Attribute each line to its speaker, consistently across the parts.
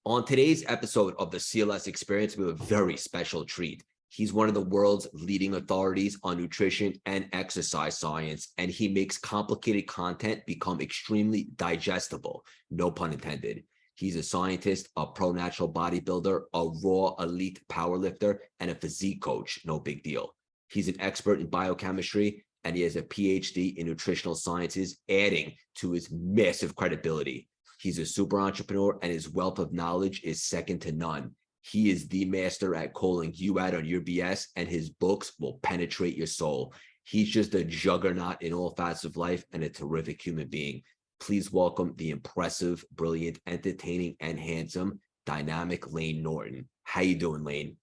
Speaker 1: On today's episode of the CLS Experience, we have a very special treat. He's one of the world's leading authorities on nutrition and exercise science, and he makes complicated content become extremely digestible, no pun intended. He's a scientist, a pro-natural bodybuilder, a raw elite powerlifter, and a physique coach, no big deal. He's an expert in biochemistry, and he has a PhD in nutritional sciences, adding to his massive credibility. He's a super entrepreneur, and his wealth of knowledge is second to none. He is the master at calling you out on your BS, and his books will penetrate your soul. He's just a juggernaut in all facets of life and a terrific human being. Please welcome the impressive, brilliant, entertaining, and handsome, dynamic Layne Norton. How you doing, Layne?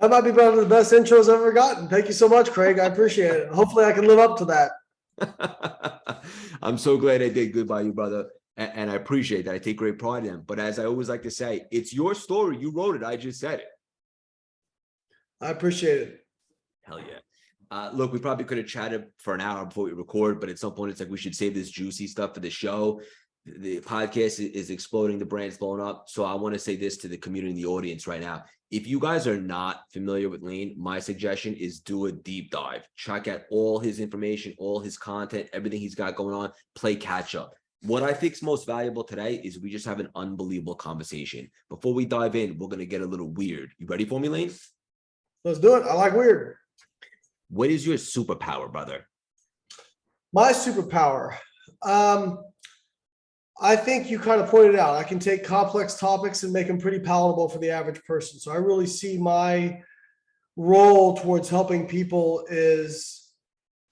Speaker 2: That might be one of the best intros I've ever gotten. Thank you so much, Craig. I appreciate it. Hopefully I can live up to that.
Speaker 1: I'm so glad I did good by you, brother. And I appreciate that. I take great pride in them. But as I always like to say, it's your story. You wrote it. I just said it.
Speaker 2: I appreciate it.
Speaker 1: Hell yeah. Look, we probably could have chatted for an hour before we record, but at some point it's like we should save this juicy stuff for the show. The podcast is exploding. The brand's blowing up. So I want to say this to the community and the audience right now. If you guys are not familiar with Layne, my suggestion is do a deep dive. Check out all his information, all his content, everything he's got going on. Play catch up. What I think is most valuable today is we just have an unbelievable conversation. Before we dive in, we're going to get a little weird. You ready for me, Layne?
Speaker 2: Let's do it. I like weird.
Speaker 1: What is your superpower, brother?
Speaker 2: My superpower. I think you kind of pointed out, I can take complex topics and make them pretty palatable for the average person. So I really see my role towards helping people is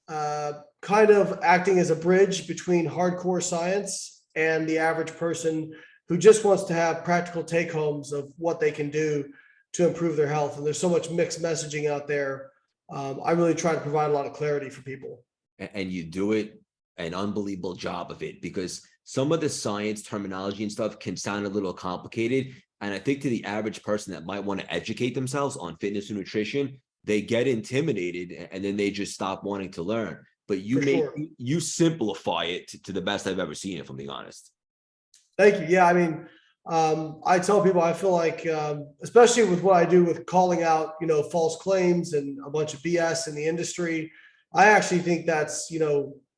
Speaker 2: kind of acting as a bridge between hardcore science and the average person who just wants to have practical take homes of what they can do to improve their health. And there's so much mixed messaging out there. I really try to provide a lot of clarity for people.
Speaker 1: And you do it an unbelievable job of it, because some of the science terminology and stuff can sound a little complicated. And I think to the average person that might want to educate themselves on fitness and nutrition, they get intimidated and then they just stop wanting to learn. But you simplify it to the best I've ever seen it, if I'm being honest.
Speaker 2: Thank you. Yeah, I mean, I tell people I feel like, especially with what I do with calling out, false claims and a bunch of BS in the industry, I actually think that's,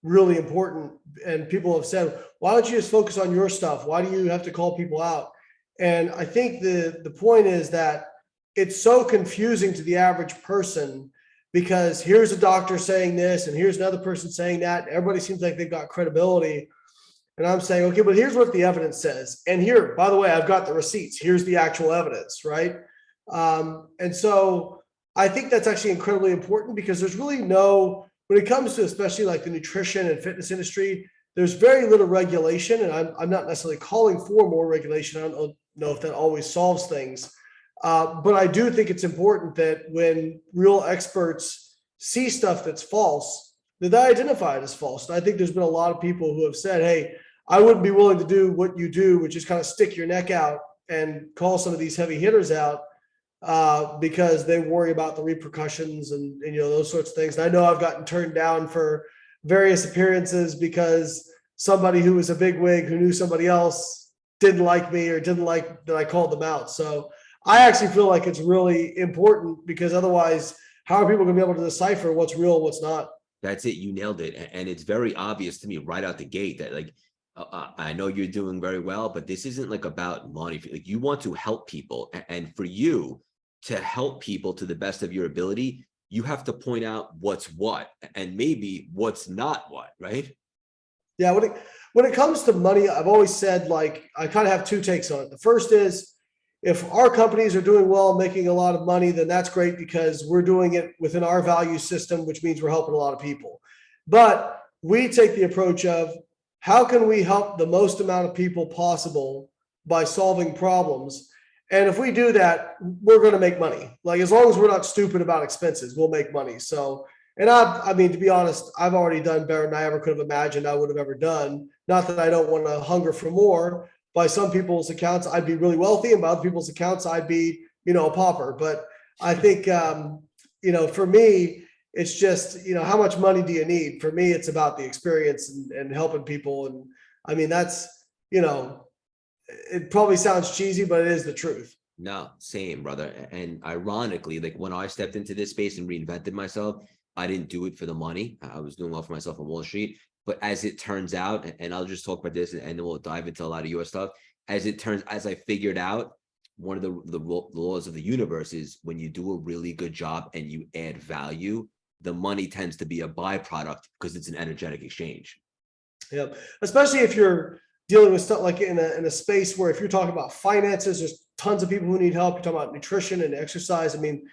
Speaker 2: really important. And people have said, why don't you just focus on your stuff? Why do you have to call people out? And I think the point is that it's so confusing to the average person, because here's a doctor saying this and here's another person saying that. Everybody seems like they've got credibility. And I'm saying, okay, but here's what the evidence says. And here, by the way, I've got the receipts. Here's the actual evidence, right? And so I think that's actually incredibly important, because there's really when it comes to especially like the nutrition and fitness industry, there's very little regulation. And I'm not necessarily calling for more regulation. I don't know if that always solves things. But I do think it's important that when real experts see stuff that's false, that they identify it as false. And I think there's been a lot of people who have said, hey, I wouldn't be willing to do what you do, which is kind of stick your neck out and call some of these heavy hitters out because they worry about the repercussions and those sorts of things. And I know I've gotten turned down for various appearances because somebody who was a bigwig who knew somebody else didn't like me or didn't like that I called them out. So I actually feel like it's really important, because otherwise, how are people going to be able to decipher what's real and what's not?
Speaker 1: That's it. You nailed it. And it's very obvious to me right out the gate that I know you're doing very well, but this isn't like about money. Like, you want to help people. And for you to help people to the best of your ability, you have to point out what's what and maybe what's not what, right?
Speaker 2: Yeah. When it comes to money, I've always said, like, I kind of have two takes on it. The first is, if our companies are doing well, making a lot of money, then that's great, because we're doing it within our value system, which means we're helping a lot of people. But we take the approach of, how can we help the most amount of people possible by solving problems? And if we do that, we're going to make money. Like, as long as we're not stupid about expenses, we'll make money. So, and I mean, to be honest, I've already done better than I ever could have imagined I would have ever done. Not that I don't want to hunger for more. By some people's accounts, I'd be really wealthy, and by other people's accounts, I'd be, a pauper. But I think, for me, it's just, how much money do you need? For me, it's about the experience and helping people. And I mean, that's, it probably sounds cheesy, but it is the truth.
Speaker 1: No, same, brother. And ironically, like when I stepped into this space and reinvented myself, I didn't do it for the money. I was doing well for myself on Wall Street. But as it turns out, and I'll just talk about this and then we'll dive into a lot of your stuff. As I figured out, one of the laws of the universe is when you do a really good job and you add value, the money tends to be a byproduct because it's an energetic exchange.
Speaker 2: Yeah, especially if you're dealing with stuff like in a space where if you're talking about finances, there's tons of people who need help. You're talking about nutrition and exercise. I mean,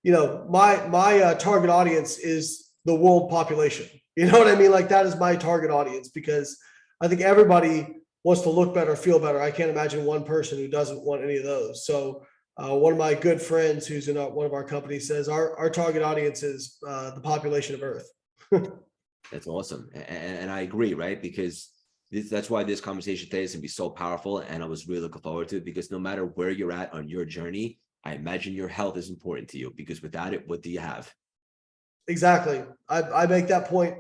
Speaker 2: my target audience is the world population. You know what I mean? Like that is my target audience because I think everybody wants to look better, feel better. I can't imagine one person who doesn't want any of those. So one of my good friends who's in one of our companies says our target audience is the population of Earth.
Speaker 1: That's awesome. And I agree, right? Because that's why this conversation today is going to be so powerful. And I was really looking forward to it because no matter where you're at on your journey, I imagine your health is important to you because without it, what do you have?
Speaker 2: Exactly. I make that point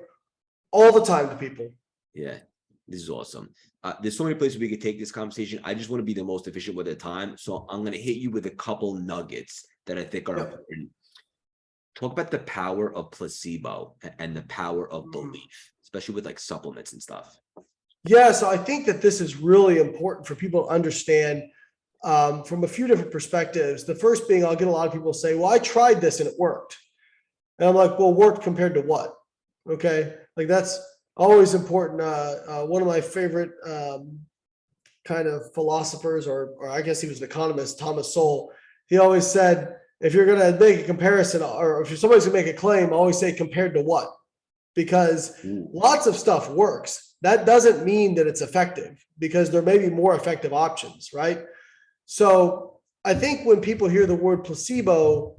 Speaker 2: all the time to people.
Speaker 1: Yeah, this is awesome. There's so many places we could take this conversation. I just want to be the most efficient with the time. So I'm going to hit you with a couple nuggets that I think are important. Talk about the power of placebo and the power of belief, especially with like supplements and stuff.
Speaker 2: Yeah, so I think that this is really important for people to understand from a few different perspectives. The first being, I'll get a lot of people say, well, I tried this and it worked. And I'm like, well, worked compared to what? Okay. Like that's always important. One of my favorite kind of philosophers, or I guess he was an economist, Thomas Sowell, he always said, if you're going to make a comparison or if somebody's going to make a claim, always say compared to what? Because lots of stuff works. That doesn't mean that it's effective because there may be more effective options, right? So I think when people hear the word placebo,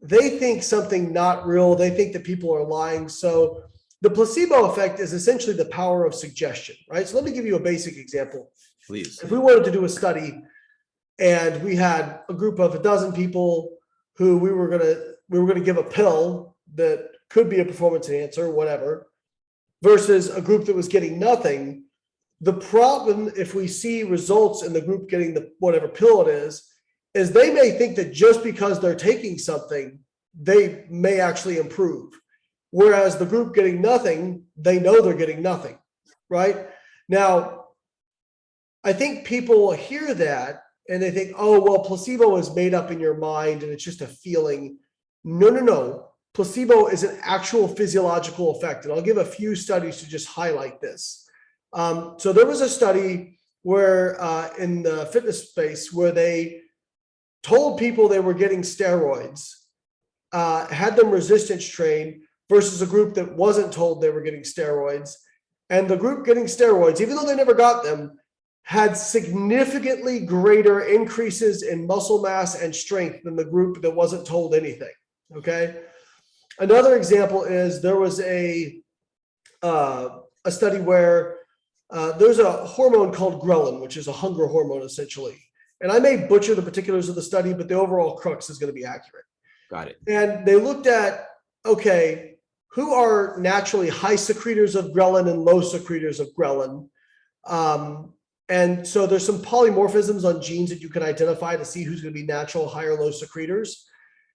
Speaker 2: they think something not real. They think that people are lying. So the placebo effect is essentially the power of suggestion, right? So let me give you a basic example.
Speaker 1: Please.
Speaker 2: If we wanted to do a study and we had a group of 12 people who we were going to give a pill that could be a performance enhancer, whatever, versus a group that was getting nothing. The problem, if we see results in the group getting the whatever pill it is they may think that just because they're taking something, they may actually improve. Whereas the group getting nothing, they know they're getting nothing, right? Now, I think people hear that and they think, oh, well, placebo is made up in your mind and it's just a feeling. No. Placebo is an actual physiological effect. And I'll give a few studies to just highlight this. So there was a study where in the fitness space where they told people they were getting steroids, had them resistance train versus a group that wasn't told they were getting steroids. And the group getting steroids, even though they never got them, had significantly greater increases in muscle mass and strength than the group that wasn't told anything. Okay. Another example is there was a study where there's a hormone called ghrelin, which is a hunger hormone essentially. And I may butcher the particulars of the study, but the overall crux is going to be accurate.
Speaker 1: Got it.
Speaker 2: And they looked at, okay, who are naturally high secretors of ghrelin and low secretors of ghrelin? And so there's some polymorphisms on genes that you can identify to see who's going to be natural high or low secretors.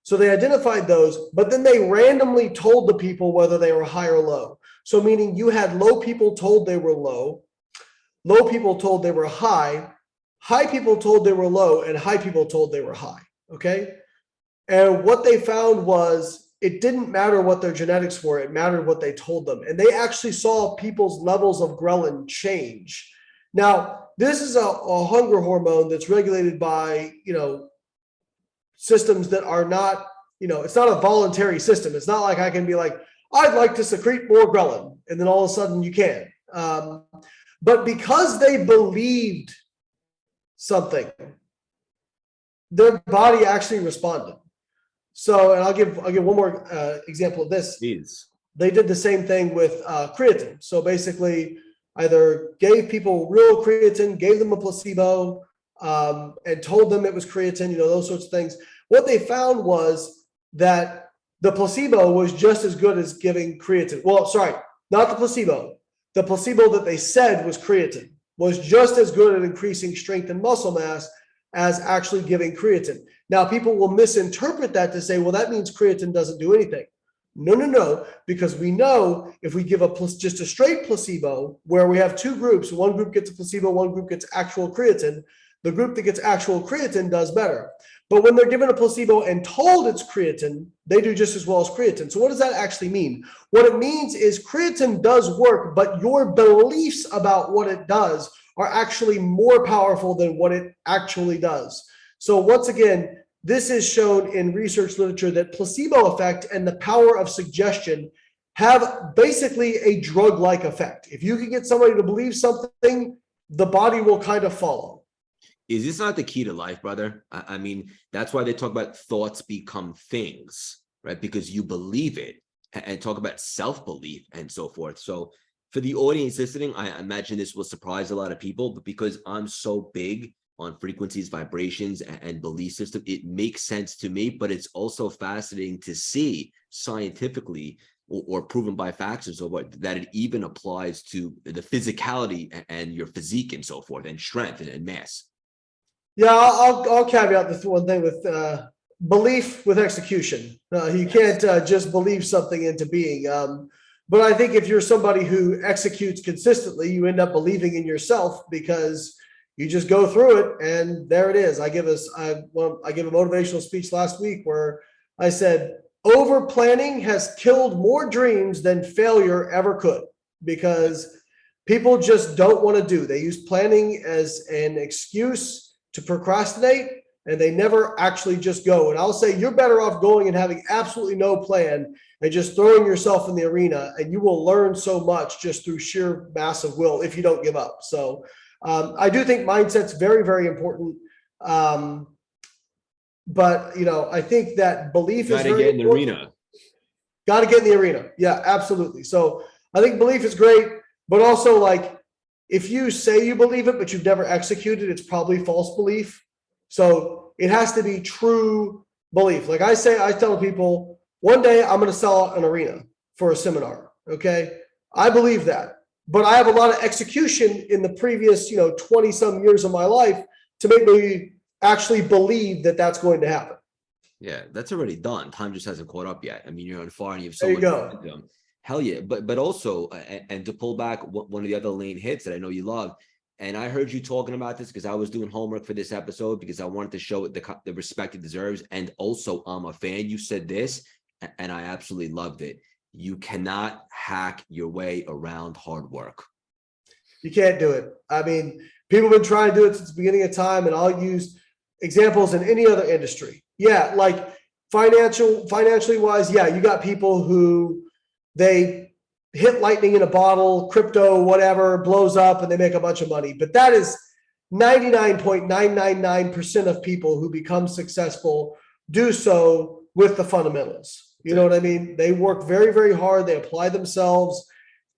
Speaker 2: So they identified those, but then they randomly told the people whether they were high or low. So meaning you had low people told they were low people told they were high people told they were low, and high people told they were high, okay? And what they found was it didn't matter what their genetics were, it mattered what they told them. And they actually saw people's levels of ghrelin change. Now, this is a hunger hormone that's regulated by, systems that are not, it's not a voluntary system. It's not like I can be like, I'd like to secrete more ghrelin, and then all of a sudden you can. But because they believed something, their body actually responded. So, and I'll give one more example of this.
Speaker 1: Jeez.
Speaker 2: They did the same thing with creatine. So basically, either gave people real creatine, gave them a placebo, and told them it was creatine, those sorts of things. What they found was that the placebo was just as good as giving creatine. Well, sorry, not the placebo. The placebo that they said was creatine, was just as good at increasing strength and muscle mass as actually giving creatine. Now, people will misinterpret that to say, well, that means creatine doesn't do anything. No, because we know if we give just a straight placebo where we have two groups, one group gets a placebo, one group gets actual creatine, the group that gets actual creatine does better. But when they're given a placebo and told it's creatine, they do just as well as creatine. So what does that actually mean? What it means is creatine does work, but your beliefs about what it does are actually more powerful than what it actually does. So once again, this is shown in research literature that placebo effect and the power of suggestion have basically a drug-like effect. If you can get somebody to believe something, the body will kind of follow.
Speaker 1: Is this not the key to life, brother? I mean, that's why they talk about thoughts become things, right? Because you believe it, and talk about self-belief and so forth. So for the audience listening, I imagine this will surprise a lot of people, but because I'm so big on frequencies, vibrations, and belief system, it makes sense to me, but it's also fascinating to see scientifically or proven by facts and so forth that it even applies to the physicality and your physique and so forth, and strength and mass.
Speaker 2: Yeah, I'll caveat this one thing with belief with execution. You can't just believe something into being. But I think if you're somebody who executes consistently, you end up believing in yourself because you just go through it, and there it is. I gave a motivational speech last week where I said, over planning has killed more dreams than failure ever could, because people just don't want to do. They use planning as an excuse to procrastinate, and they never actually just go. And I'll say you're better off going and having absolutely no plan and just throwing yourself in the arena, and you will learn so much just through sheer mass of will if you don't give up. So I do think mindset's very, very important. But I think that belief is very
Speaker 1: get in the arena.
Speaker 2: Got to get in the arena. Yeah, absolutely. So I think belief is great, but also, like, if you say you believe it, but you've never executed, it's probably false belief. So it has to be true belief. Like I tell people, one day I'm going to sell out an arena for a seminar. Okay. I believe that, but I have a lot of execution in the previous, 20 some years of my life to make me actually believe that that's going to happen.
Speaker 1: Yeah, that's already done. Time just hasn't caught up yet. I mean, you're on fire and you have so
Speaker 2: there
Speaker 1: much
Speaker 2: you go.
Speaker 1: momentum. Hell yeah. But also, and to pull back one of the other Layne hits that I know you love, and I heard you talking about this because I was doing homework for this episode because I wanted to show it the respect it deserves. And also, I'm a fan. You said this, and I absolutely loved it. You cannot hack your way around hard work.
Speaker 2: You can't do it. I mean, people have been trying to do it since the beginning of time, and I'll use examples in any other industry. Yeah, like financially wise, yeah, you got people who they hit lightning in a bottle, crypto, whatever, blows up, and they make a bunch of money. But that is 99.999% of people who become successful do so with the fundamentals. You know what I mean? They work very, very hard. They apply themselves,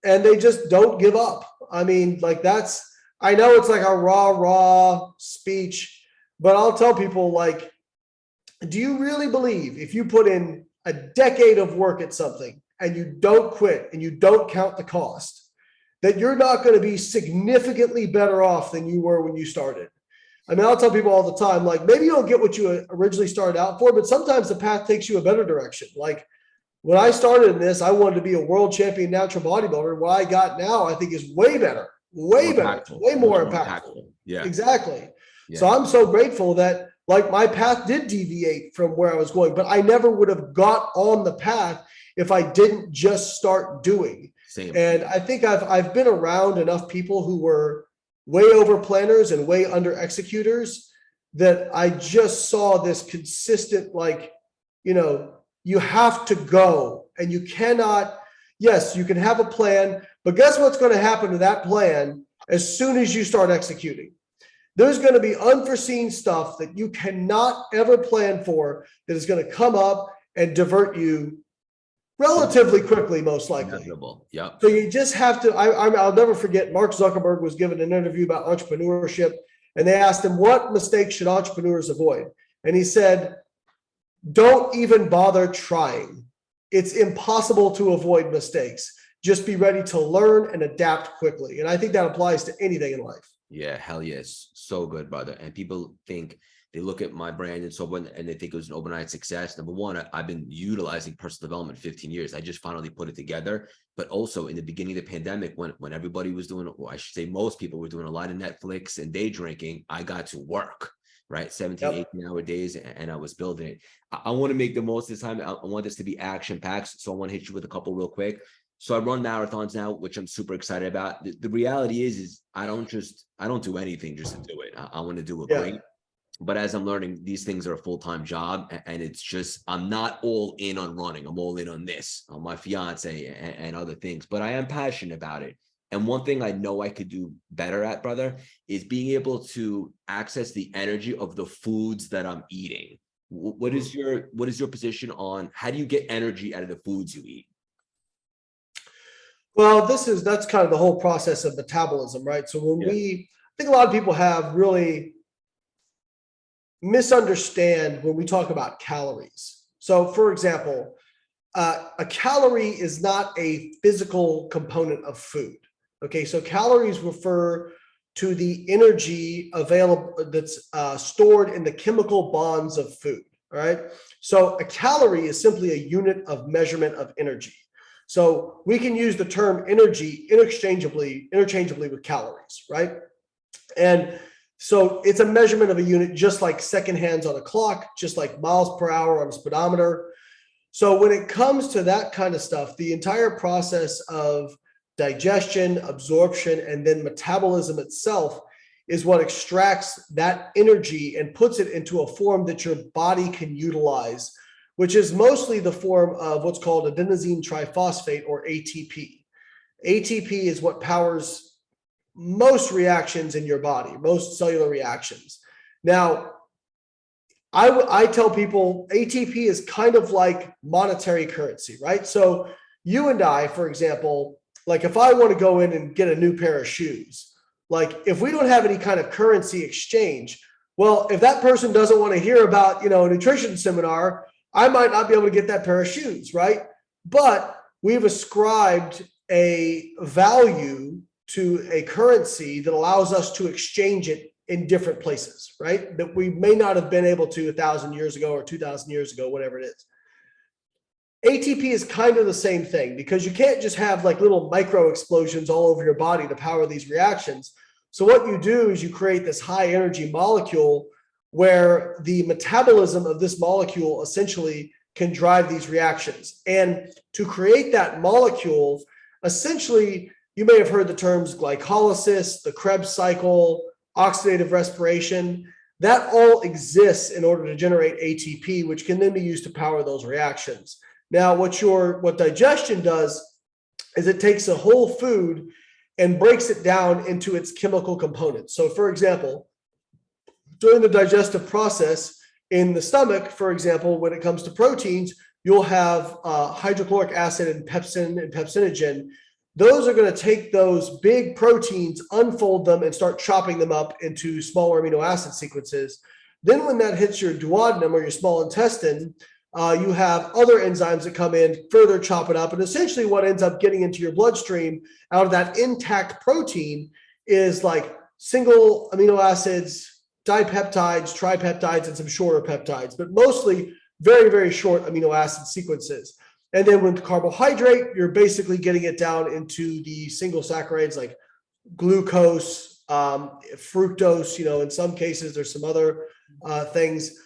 Speaker 2: and they just don't give up. I mean, like, I know it's like a raw speech, but I'll tell people, like, do you really believe if you put in a decade of work at something and you don't quit and you don't count the cost, that you're not going to be significantly better off than you were when you started? I mean, I'll tell people all the time, like, maybe you don't get what you originally started out for, but sometimes the path takes you a better direction. Like, when I started in this, I wanted to be a world champion natural bodybuilder. What I got now, I think, is way better, way more impactful.
Speaker 1: Yeah,
Speaker 2: exactly.
Speaker 1: Yeah.
Speaker 2: So I'm so grateful that, like, my path did deviate from where I was going, but I never would have got on the path if I didn't just start doing.
Speaker 1: Same.
Speaker 2: And I think I've been around enough people who were way over planners and way under executors that I just saw this consistent, like, you have to go, and you cannot, yes, you can have a plan, but guess what's going to happen to that plan as soon as you start executing? There's going to be unforeseen stuff that you cannot ever plan for that is going to come up and divert you relatively quickly, most likely.
Speaker 1: Yep.
Speaker 2: So you just have to, I'll never forget, Mark Zuckerberg was given an interview about entrepreneurship, and they asked him, what mistakes should entrepreneurs avoid? And he said, don't even bother trying. It's impossible to avoid mistakes. Just be ready to learn and adapt quickly. And I think that applies to anything in life.
Speaker 1: Yeah, hell yes. So good, brother. And people think they look at my brand and so on and they think it was an overnight success. Number one, I've been utilizing personal development 15 years. I just finally put it together. But also in the beginning of the pandemic, when everybody was doing, well, I should say most people were doing a lot of Netflix and day drinking, I got to work, right? 17,
Speaker 2: Yep.
Speaker 1: 18-hour days, and I was building it. I want to make the most of this time. I want this to be action packed. So I want to hit you with a couple real quick. So I run marathons now, which I'm super excited about. The reality is I don't do anything just to do it. I want to do it
Speaker 2: Yeah.
Speaker 1: great. But as I'm learning, these things are a full-time job, and it's just, I'm not all in on running. I'm all in on this, on my fiance and other things, but I am passionate about it. And one thing I know I could do better at, brother, is being able to access the energy of the foods that I'm eating. What is your position on how do you get energy out of the foods you eat?
Speaker 2: Well, that's kind of the whole process of metabolism, right? So I think a lot of people have really misunderstand when we talk about calories. So, for example, a calorie is not a physical component of food. Okay, so calories refer to the energy available that's stored in the chemical bonds of food. All right, so a calorie is simply a unit of measurement of energy. So we can use the term energy interchangeably with calories, right? And so it's a measurement of a unit, just like second hands on a clock, just like miles per hour on a speedometer. So when it comes to that kind of stuff, the entire process of digestion, absorption, and then metabolism itself is what extracts that energy and puts it into a form that your body can utilize, which is mostly the form of what's called adenosine triphosphate, or ATP. ATP is what powers most reactions in your body, most cellular reactions. Now, I tell people ATP is kind of like monetary currency, right? So you and I, for example, like if I want to go in and get a new pair of shoes, like if we don't have any kind of currency exchange, well, if that person doesn't want to hear about, a nutrition seminar, I might not be able to get that pair of shoes, right? But we've ascribed a value to a currency that allows us to exchange it in different places, right? That we may not have been able to 1,000 years ago or 2,000 years ago, whatever it is. ATP is kind of the same thing, because you can't just have like little micro explosions all over your body to power these reactions. So what you do is you create this high energy molecule where the metabolism of this molecule essentially can drive these reactions. And to create that molecule, essentially, you may have heard the terms glycolysis, the Krebs cycle, oxidative respiration. That all exists in order to generate ATP, which can then be used to power those reactions. Now, what digestion does is it takes a whole food and breaks it down into its chemical components. So, for example, during the digestive process in the stomach, for example, when it comes to proteins, you'll have hydrochloric acid and pepsin and pepsinogen. Those are going to take those big proteins, unfold them, and start chopping them up into smaller amino acid sequences. Then when that hits your duodenum or your small intestine, you have other enzymes that come in, further chop it up. And essentially what ends up getting into your bloodstream out of that intact protein is like single amino acids, dipeptides, tripeptides, and some shorter peptides, but mostly very, very short amino acid sequences. And then with carbohydrate, you're basically getting it down into the single saccharides like glucose, fructose, in some cases, there's some other things.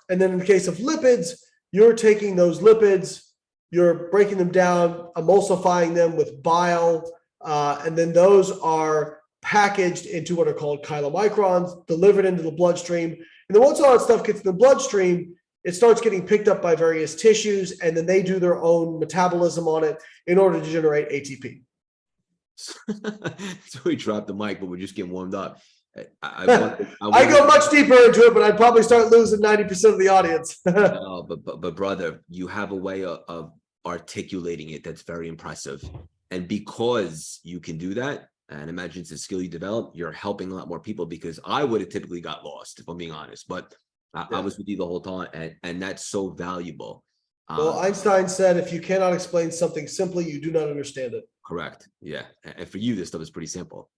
Speaker 2: And then in the case of lipids, you're taking those lipids, you're breaking them down, emulsifying them with bile, and then those are packaged into what are called chylomicrons, delivered into the bloodstream. And then once all that stuff gets in the bloodstream, it starts getting picked up by various tissues, and then they do their own metabolism on it in order to generate ATP.
Speaker 1: So we dropped the mic, but we're just getting warmed up. I
Speaker 2: go much deeper into it, but I'd probably start losing 90% of the audience.
Speaker 1: No, but brother, you have a way of articulating it that's very impressive. And because you can do that, and imagine it's a skill you develop, you're helping a lot more people, because I would have typically got lost, if I'm being honest. But I was with you the whole time, and that's so valuable.
Speaker 2: Well, Einstein said, if you cannot explain something simply, you do not understand it.
Speaker 1: Correct. Yeah. And for you, this stuff is pretty simple.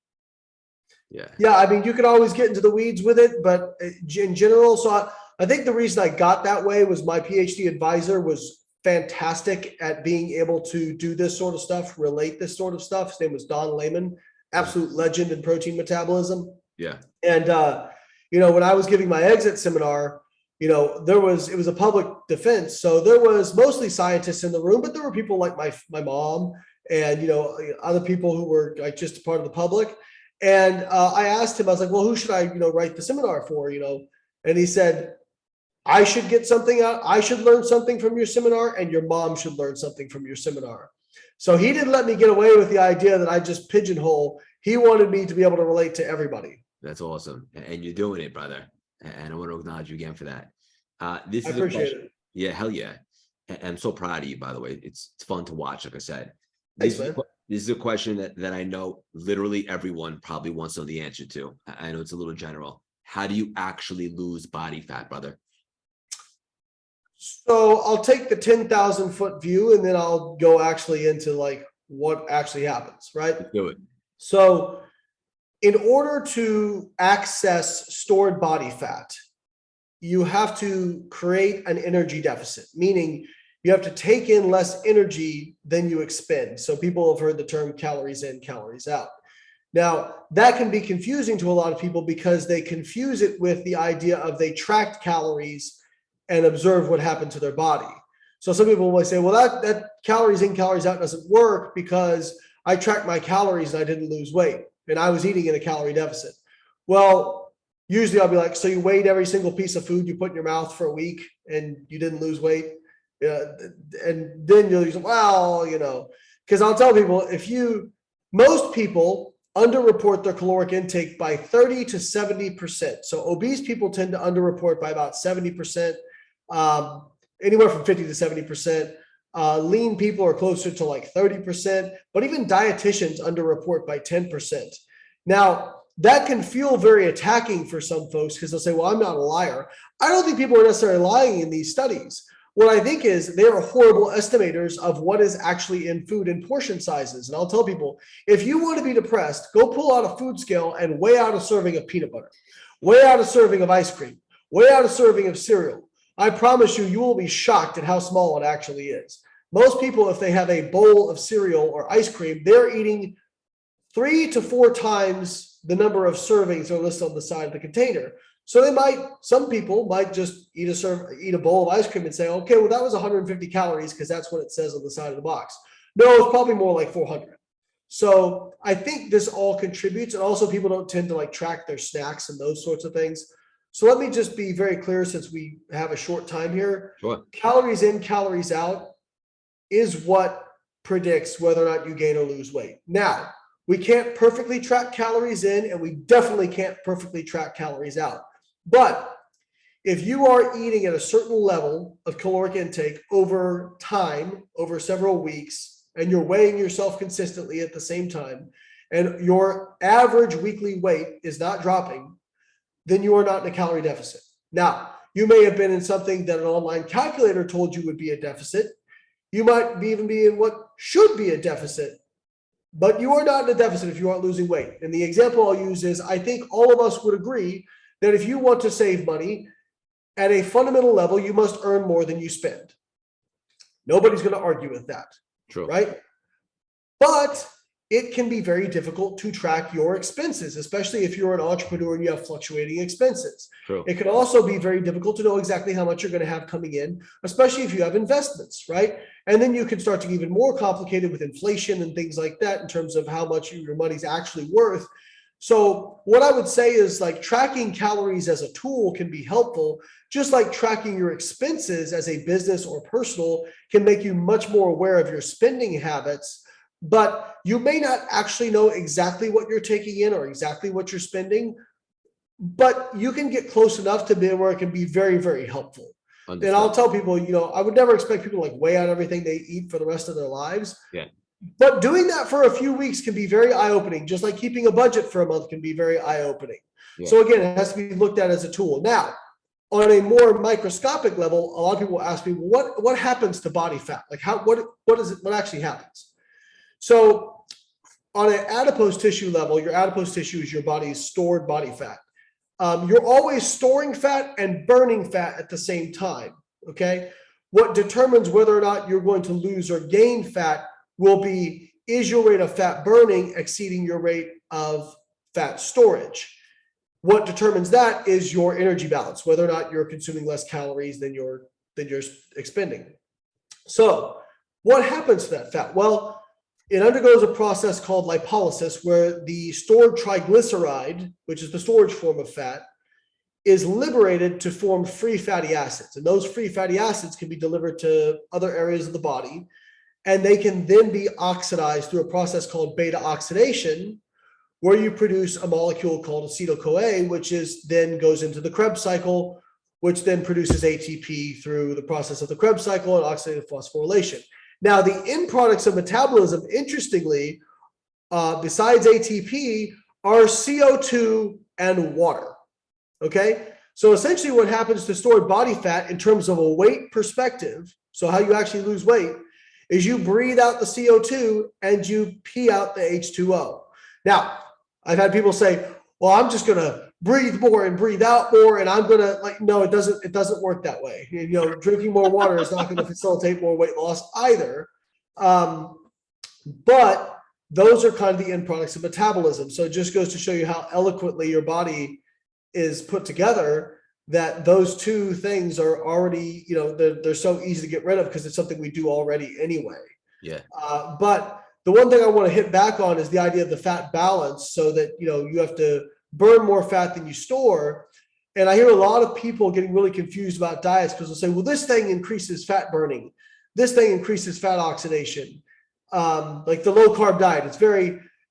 Speaker 1: Yeah.
Speaker 2: Yeah, I mean, you can always get into the weeds with it, but in general, so I think the reason I got that way was my PhD advisor was fantastic at being able to do this sort of stuff, relate this sort of stuff. His name was Don Layman, absolute legend in protein metabolism.
Speaker 1: Yeah.
Speaker 2: And you know, when I was giving my exit seminar, you know, it was a public defense, so there was mostly scientists in the room, but there were people like my mom and you know other people who were like just a part of the public. And I asked him, I was like, well, who should I, you know, write the seminar for, you know? And he said, I should get something out. I should learn something from your seminar, and your mom should learn something from your seminar. So he didn't let me get away with the idea that I just pigeonhole. He wanted me to be able to relate to everybody.
Speaker 1: That's awesome. And you're doing it, brother. And I want to acknowledge you again for that. This
Speaker 2: I
Speaker 1: is
Speaker 2: appreciate
Speaker 1: a question.
Speaker 2: it.
Speaker 1: Yeah, hell yeah. And I'm so proud of you, by the way. It's fun to watch, like I said.
Speaker 2: Thanks,
Speaker 1: This is,
Speaker 2: man.
Speaker 1: this is a question that I know literally everyone probably wants to know the answer to. I know it's a little general. How do you actually lose body fat, brother?
Speaker 2: So I'll take the 10,000 foot view and then I'll go actually into like what actually happens, right?
Speaker 1: Let's do it.
Speaker 2: So in order to access stored body fat, you have to create an energy deficit, meaning you have to take in less energy than you expend. So people have heard the term calories in, calories out. Now, that can be confusing to a lot of people because they confuse it with the idea of they tracked calories and observe what happened to their body. So some people will say, well, that calories in, calories out doesn't work because I tracked my calories and I didn't lose weight and I was eating in a calorie deficit. Well, usually I'll be like, so you weighed every single piece of food you put in your mouth for a week and you didn't lose weight? And then you'll use, well, you know, because I'll tell people, most people underreport their caloric intake by 30 to 70%. So obese people tend to underreport by about 70%, anywhere from 50 to 70%. Lean people are closer to like 30%, but even dietitians underreport by 10%. Now, that can feel very attacking for some folks because they'll say, well, I'm not a liar. I don't think people are necessarily lying in these studies. What I think is they are horrible estimators of what is actually in food and portion sizes. And I'll tell people, if you want to be depressed, go pull out a food scale and weigh out a serving of peanut butter, weigh out a serving of ice cream, weigh out a serving of cereal. I promise you, you will be shocked at how small it actually is. Most people, if they have a bowl of cereal or ice cream, they're eating 3 to 4 times the number of servings that are listed on the side of the container. So some people might just eat a bowl of ice cream and say, okay, well, that was 150 calories because that's what it says on the side of the box. No, it's probably more like 400. So I think this all contributes. And also people don't tend to like track their snacks and those sorts of things. So let me just be very clear since we have a short time here.
Speaker 1: Sure.
Speaker 2: Calories in, calories out is what predicts whether or not you gain or lose weight. Now, we can't perfectly track calories in, and we definitely can't perfectly track calories out. But if you are eating at a certain level of caloric intake over time, over several weeks, and you're weighing yourself consistently at the same time, and your average weekly weight is not dropping, then you are not in a calorie deficit. Now, you may have been in something that an online calculator told you would be a deficit. You might even be in what should be a deficit. But you are not in a deficit if you aren't losing weight. And the example I'll use is I think all of us would agree that if you want to save money at a fundamental level, you must earn more than you spend. Nobody's going to argue with that.
Speaker 1: True.
Speaker 2: Right? But it can be very difficult to track your expenses, especially if you're an entrepreneur and you have fluctuating expenses.
Speaker 1: True.
Speaker 2: It can also be very difficult to know exactly how much you're going to have coming in, especially if you have investments, right? And then you can start to get even more complicated with inflation and things like that in terms of how much your money's actually worth. So what I would say is like tracking calories as a tool can be helpful, just like tracking your expenses as a business or personal can make you much more aware of your spending habits. But you may not actually know exactly what you're taking in or exactly what you're spending, but you can get close enough to be where it can be very, very helpful. Understood. And I'll tell people, I would never expect people to like weigh out everything they eat for the rest of their lives.
Speaker 1: Yeah.
Speaker 2: But doing that for a few weeks can be very eye-opening, just like keeping a budget for a month can be very eye-opening. Yeah. So again, it has to be looked at as a tool. Now, on a more microscopic level, a lot of people ask me, what happens to body fat? Like what actually happens? So on an adipose tissue level, your adipose tissue is your body's stored body fat. You're always storing fat and burning fat at the same time, okay? What determines whether or not you're going to lose or gain fat will be, is your rate of fat burning exceeding your rate of fat storage? What determines that is your energy balance, whether or not you're consuming less calories than you're expending. So what happens to that fat? Well, it undergoes a process called lipolysis, where the stored triglyceride, which is the storage form of fat, is liberated to form free fatty acids. And those free fatty acids can be delivered to other areas of the body, and they can then be oxidized through a process called beta oxidation, where you produce a molecule called acetyl-CoA, which is then goes into the Krebs cycle, which then produces ATP through the process of the Krebs cycle and oxidative phosphorylation. Now, the end products of metabolism, interestingly, besides ATP, are CO2 and water. Okay, so essentially what happens to stored body fat in terms of a weight perspective, so how you actually lose weight, is you breathe out the CO2 and you pee out the H2O. Now, I've had people say, well, I'm just going to breathe more and breathe out more, and I'm going to no, it doesn't work that way. You know, drinking more water is not going to facilitate more weight loss either. But those are kind of the end products of metabolism. So it just goes to show you how eloquently your body is put together, that those two things are already, you know, they're so easy to get rid of because it's something we do already anyway.
Speaker 1: Yeah.
Speaker 2: But the one thing I want to hit back on is the idea of the fat balance, so that, you know, you have to burn more fat than you store. And I hear a lot of people getting really confused about diets because they'll say, well, this thing increases fat burning. This thing increases fat oxidation. Like the low carb diet,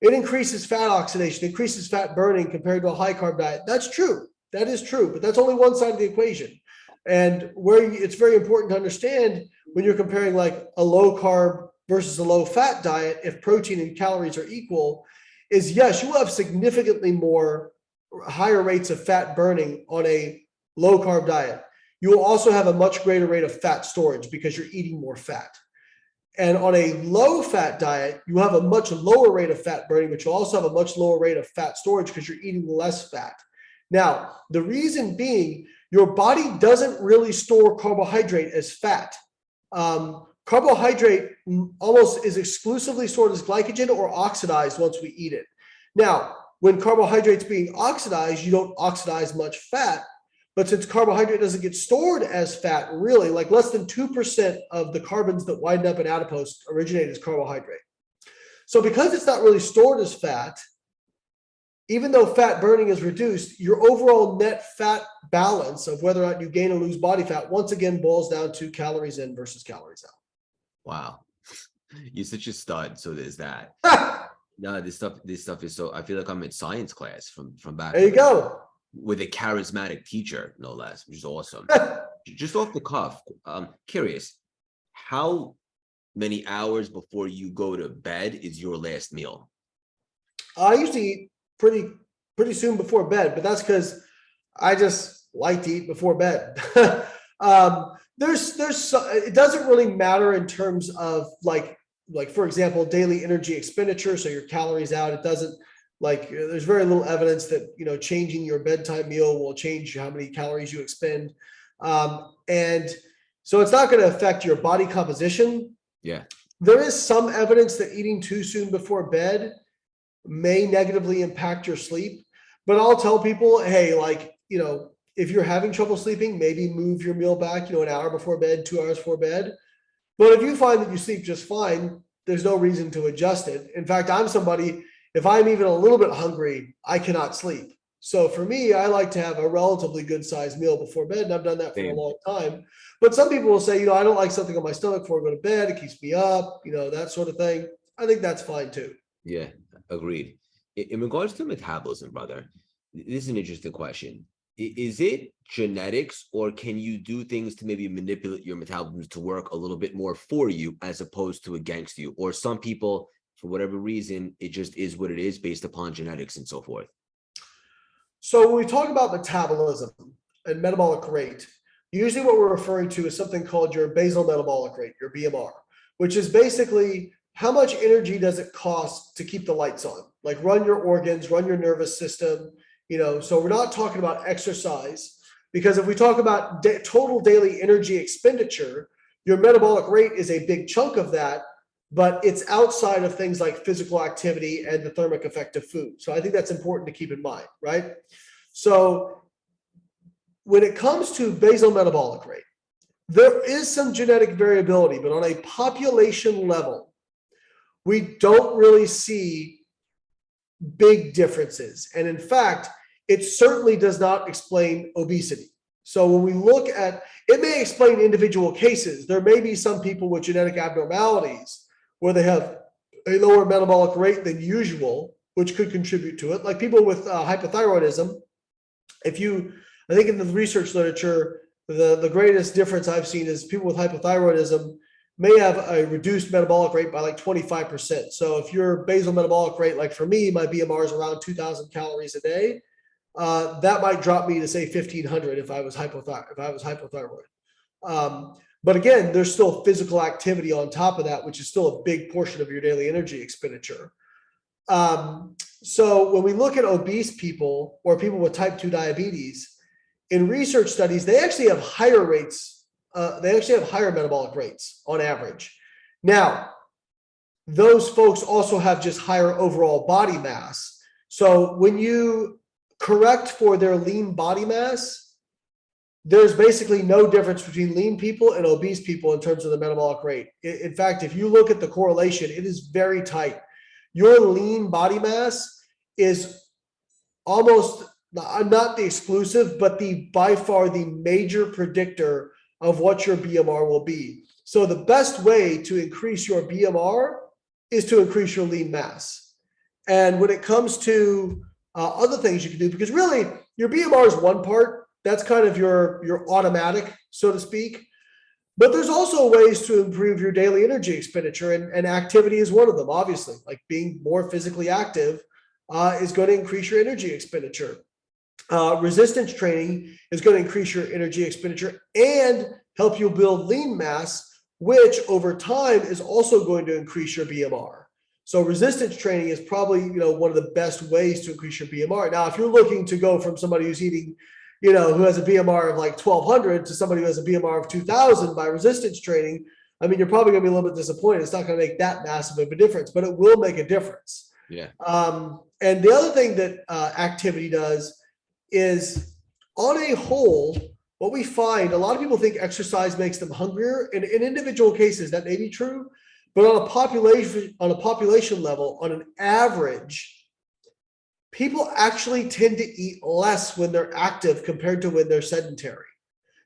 Speaker 2: it increases fat oxidation, increases fat burning compared to a high carb diet. That's true. That is true, but that's only one side of the equation. And it's very important to understand when you're comparing like a low carb versus a low fat diet, if protein and calories are equal, is yes, you will have significantly higher rates of fat burning on a low carb diet. You will also have a much greater rate of fat storage because you're eating more fat. And on a low fat diet, you have a much lower rate of fat burning, but you also have a much lower rate of fat storage because you're eating less fat. Now, the reason being, your body doesn't really store carbohydrate as fat. Carbohydrate almost is exclusively stored as glycogen or oxidized once we eat it. Now, when carbohydrate's being oxidized, you don't oxidize much fat. But since carbohydrate doesn't get stored as fat, really, like less than 2% of the carbons that wind up in adipose originate as carbohydrate. So because it's not really stored as fat, even though fat burning is reduced, your overall net fat balance of whether or not you gain or lose body fat once again boils down to calories in versus calories out.
Speaker 1: Wow. You're such a stud. So there's that. No, this stuff is so, I feel like I'm in science class from back.
Speaker 2: There you go.
Speaker 1: With a charismatic teacher, no less, which is awesome. Just off the cuff, curious, how many hours before you go to bed is your last meal?
Speaker 2: I usually eat pretty soon before bed, but that's because I just like to eat before bed. It doesn't really matter in terms of like for example, daily energy expenditure. So your calories out, it doesn't. There's very little evidence that, you know, changing your bedtime meal will change how many calories you expend. And so it's not going to affect your body composition. Yeah. There is some evidence that eating too soon before bed may negatively impact your sleep. But I'll tell people, hey, you know, if you're having trouble sleeping, maybe move your meal back, you know, an hour before bed, 2 hours before bed. But if you find that you sleep just fine, there's no reason to adjust it. In fact, I'm somebody, if I'm even a little bit hungry, I cannot sleep. So for me, I like to have a relatively good sized meal before bed, and I've done that for a long time. But some people will say, you know, I don't like something on my stomach before I go to bed. It keeps me up, you know, that sort of thing. I think that's fine too. Yeah, agreed. In regards to metabolism, brother, this is an interesting question. Is it genetics, or can you do things to maybe manipulate your metabolism to work a little bit more for you as opposed to against you? Or some people, for whatever reason, it just is what it is based upon genetics and so forth? So when we talk about metabolism and metabolic rate, usually what we're referring to is something called your basal metabolic rate, your BMR, which is basically how much energy does it cost to keep the lights on? Like run your organs, run your nervous system, so we're not talking about exercise, because if we talk about total daily energy expenditure, your metabolic rate is a big chunk of that, but it's outside of things like physical activity and the thermic effect of food. So I think that's important to keep in mind, right? So when it comes to basal metabolic rate, there is some genetic variability, but on a population level, we don't really see big differences. And in fact, it certainly does not explain obesity. So when we look at, it may explain individual cases. There may be some people with genetic abnormalities where they have a lower metabolic rate than usual, which could contribute to it. Like people with hypothyroidism, I think in the research literature, the greatest difference I've seen is people with hypothyroidism may have a reduced metabolic rate by like 25%. So if your basal metabolic rate, like for me, my BMR is around 2,000 calories a day, that might drop me to say 1,500 if I was hypothyroid. But again, there's still physical activity on top of that, which is still a big portion of your daily energy expenditure. So when we look at obese people or people with type 2 diabetes, in research studies, they actually have higher rates. They actually have higher metabolic rates on average. Now, those folks also have just higher overall body mass. So when you correct for their lean body mass, there's basically no difference between lean people and obese people in terms of the metabolic rate. In fact, if you look at the correlation, it is very tight. Your lean body mass is almost not the exclusive, but by far the major predictor of what your BMR will be. So the best way to increase your BMR is to increase your lean mass. And when it comes to other things you can do, because really your BMR is one part, that's kind of your automatic, so to speak. But there's also ways to improve your daily energy expenditure, and activity is one of them, obviously. Like being more physically active is going to increase your energy expenditure. Resistance training is going to increase your energy expenditure and help you build lean mass, which over time is also going to increase your BMR. So resistance training is probably, one of the best ways to increase your BMR. Now, if you're looking to go from somebody who's eating, who has a BMR of like 1,200 to somebody who has a BMR of 2,000 by resistance training, I mean, you're probably going to be a little bit disappointed. It's not going to make that massive of a difference, but it will make a difference.
Speaker 1: Yeah.
Speaker 2: And the other thing that activity does is, on a whole, what we find, a lot of people think exercise makes them hungrier. And in individual cases, that may be true. But on a population level, on an average, people actually tend to eat less when they're active compared to when they're sedentary.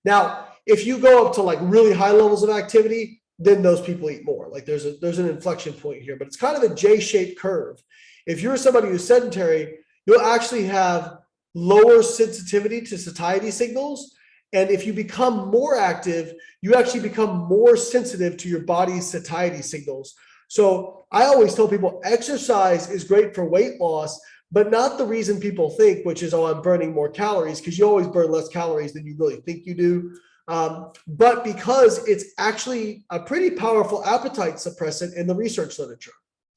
Speaker 2: Now, if you go up to like really high levels of activity, then those people eat more. Like there's an inflection point here, but it's kind of a J-shaped curve. If you're somebody who's sedentary, you'll actually have lower sensitivity to satiety signals. And if you become more active, you actually become more sensitive to your body's satiety signals. So I always tell people exercise is great for weight loss, but not the reason people think, which is, oh, I'm burning more calories, because you always burn less calories than you really think you do. But because it's actually a pretty powerful appetite suppressant in the research literature.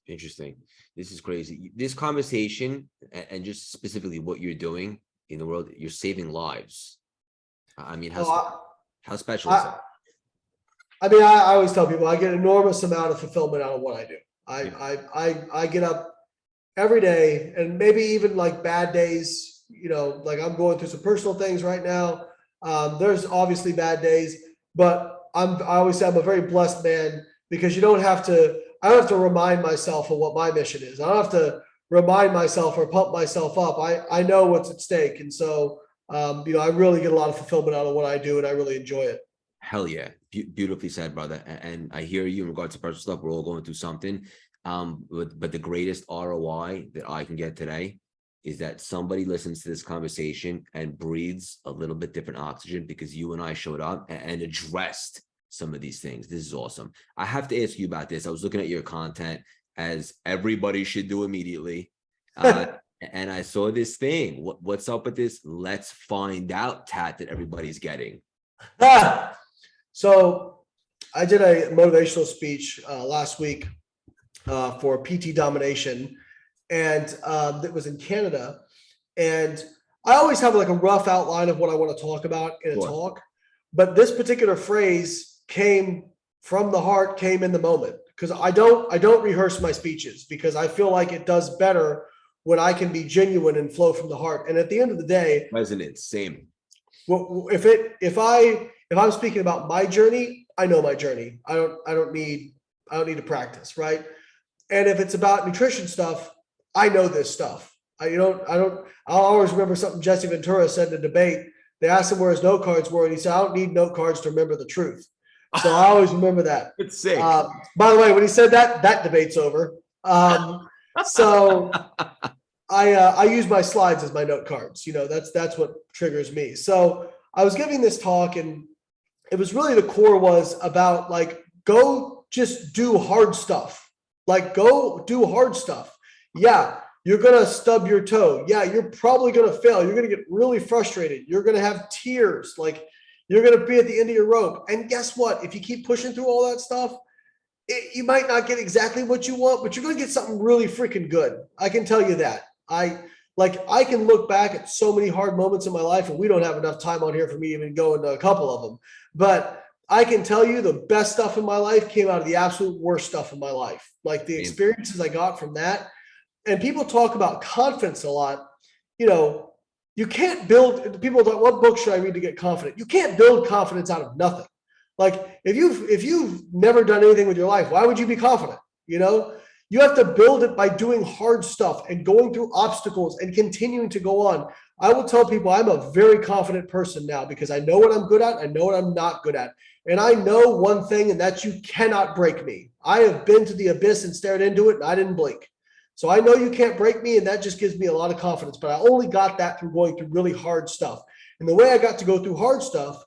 Speaker 1: Interesting. This is crazy. This conversation, and just specifically what you're doing in the world, you're saving lives. I mean, how special is that?
Speaker 2: I mean, I always tell people I get an enormous amount of fulfillment out of what I do. I get up every day, and maybe even like bad days, like I'm going through some personal things right now. There's obviously bad days, but I always say I'm a very blessed man, because I don't have to remind myself of what my mission is. I don't have to remind myself or pump myself up. I know what's at stake. And so, I really get a lot of fulfillment out of what I do, and I really enjoy it.
Speaker 1: Hell yeah. Beautifully said, brother. And I hear you in regards to personal stuff. We're all going through something. But the greatest ROI that I can get today is that somebody listens to this conversation and breathes a little bit different oxygen, because you and I showed up and addressed some of these things. This is awesome. I have to ask you about this. I was looking at your content, as everybody should do immediately. And I saw this thing. What's up with this? Let's find out tat that everybody's getting.
Speaker 2: So I did a motivational speech last week, for PT domination. And that was in Canada. And I always have like a rough outline of what I want to talk about in a talk. But this particular phrase came from the heart, came in the moment, because I don't rehearse my speeches, because I feel like it does better when I can be genuine and flow from the heart. And at the end of the day,
Speaker 1: resonance, same.
Speaker 2: Well, if I'm speaking about my journey, I know my journey. I don't need to practice, right? And if it's about nutrition stuff, I know this stuff. I'll always remember something Jesse Ventura said in a debate. They asked him where his note cards were, and he said, "I don't need note cards to remember the truth." So I always remember that.
Speaker 1: It's sick.
Speaker 2: By the way, when he said that, that debate's over. So I use my slides as my note cards. That's what triggers me. So I was giving this talk, and it was really, the core was about like, go just do hard stuff. Like, go do hard stuff. Yeah, you're going to stub your toe. Yeah, you're probably going to fail. You're going to get really frustrated. You're going to have tears. Like, you're going to be at the end of your rope. And guess what? If you keep pushing through all that stuff, you might not get exactly what you want, but you're going to get something really freaking good. I can tell you that. I can look back at so many hard moments in my life, and we don't have enough time on here for me to even go into a couple of them. But I can tell you the best stuff in my life came out of the absolute worst stuff in my life. Like the experiences I got from that. And people talk about confidence a lot. You can't build, people talk, what book should I read to get confident? You can't build confidence out of nothing. Like if you've never done anything with your life, why would you be confident? You have to build it by doing hard stuff and going through obstacles and continuing to go on. I will tell people I'm a very confident person now, because I know what I'm good at. I know what I'm not good at. And I know one thing, and that's you cannot break me. I have been to the abyss and stared into it, and I didn't blink. So I know you can't break me, and that just gives me a lot of confidence. But I only got that through going through really hard stuff. And the way I got to go through hard stuff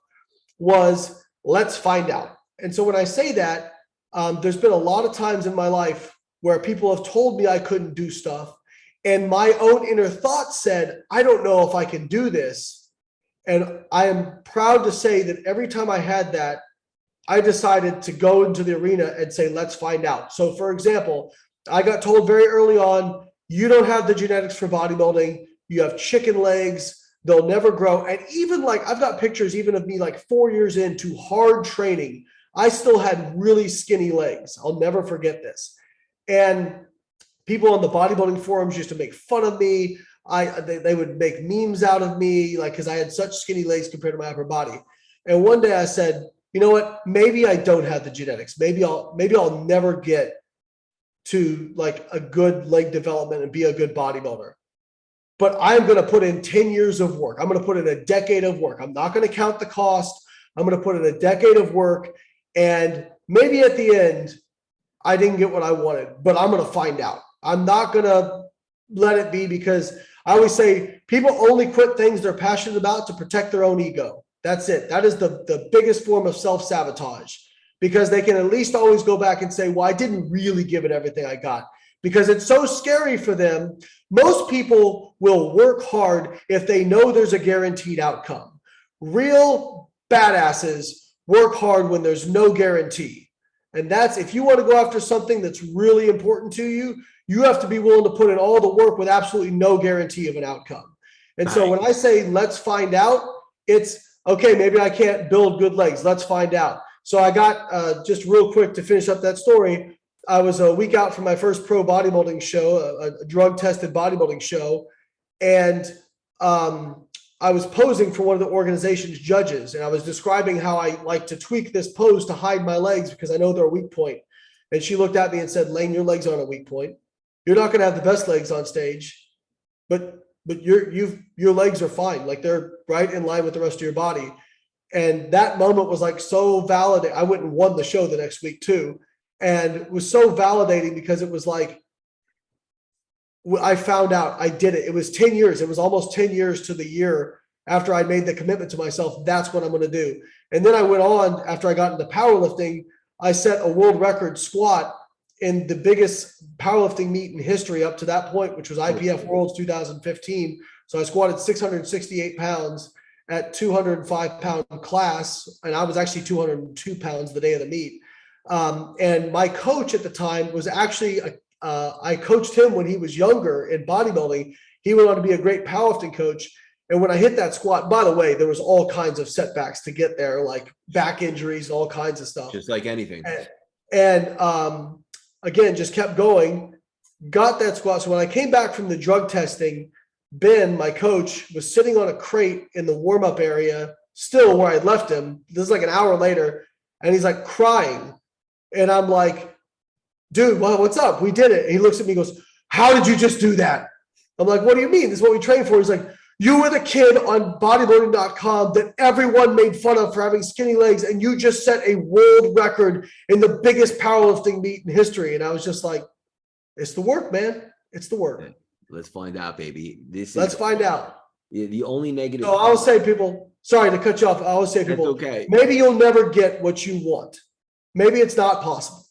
Speaker 2: was, let's find out. And so when I say that, there's been a lot of times in my life where people have told me I couldn't do stuff, and my own inner thought said, I don't know if I can do this. And I am proud to say that every time I had that, I decided to go into the arena and say, let's find out. So for example, I got told very early on, you don't have the genetics for bodybuilding. You have chicken legs. They'll never grow. And even like, I've got pictures even of me like 4 years into hard training. I still had really skinny legs. I'll never forget this. And people on the bodybuilding forums used to make fun of me. They would make memes out of me, like, because I had such skinny legs compared to my upper body. And one day I said, you know what? Maybe I don't have the genetics. Maybe I'll never get to like a good leg development and be a good bodybuilder. But I'm going to put in 10 years of work. I'm going to put in a decade of work. I'm not going to count the cost. I'm going to put in a decade of work. And maybe at the end, I didn't get what I wanted, but I'm going to find out. I'm not going to let it be, because I always say people only quit things they're passionate about to protect their own ego. That's it. That is the biggest form of self-sabotage, because they can at least always go back and say, well, I didn't really give it everything I got, because it's so scary for them. Most people will work hard if they know there's a guaranteed outcome. Real badasses work hard when there's no guarantee. And that's, if you want to go after something that's really important to you, you have to be willing to put in all the work with absolutely no guarantee of an outcome. And so when I say, let's find out, it's okay, maybe I can't build good legs. Let's find out. So I got, just real quick to finish up that story, I was a week out from my first pro bodybuilding show, a drug-tested bodybuilding show. And I was posing for one of the organization's judges, and I was describing how I like to tweak this pose to hide my legs because I know they're a weak point. And she looked at me and said, Layne, your legs aren't a weak point. You're not going to have the best legs on stage, but your legs are fine. Like, they're right in line with the rest of your body. And that moment was like so validating. I went and won the show the next week too. And it was so validating because it was like, I found out I did it. It was 10 years. It was almost 10 years to the year after I made the commitment to myself. That's what I'm going to do. And then I went on, after I got into powerlifting, I set a world record squat in the biggest powerlifting meet in history up to that point, which was IPF Worlds 2015. So I squatted 668 pounds at 205-pound class. And I was actually 202 pounds the day of the meet. And my coach at the time was actually, I coached him when he was younger in bodybuilding. He went on to be a great powerlifting coach. And when I hit that squat, by the way, there was all kinds of setbacks to get there, like back injuries, all kinds of stuff.
Speaker 1: Just like anything.
Speaker 2: And again, just kept going, got that squat. So when I came back from the drug testing, Ben, my coach, was sitting on a crate in the warm-up area, still where I'd left him. This is like an hour later, and he's like crying. And I'm like, dude, well, what's up? We did it. And he looks at me and goes, how did you just do that? I'm like, what do you mean? This is what we train for. He's like, you were the kid on bodybuilding.com that everyone made fun of for having skinny legs, and you just set a world record in the biggest powerlifting meet in history. And I was just like, it's the work, man. It's the work.
Speaker 1: Let's find out, baby.
Speaker 2: Let's find out.
Speaker 1: The only negative.
Speaker 2: So I always say, people, sorry to cut you off. I always say, people,
Speaker 1: okay.
Speaker 2: Maybe you'll never get what you want. Maybe it's not possible.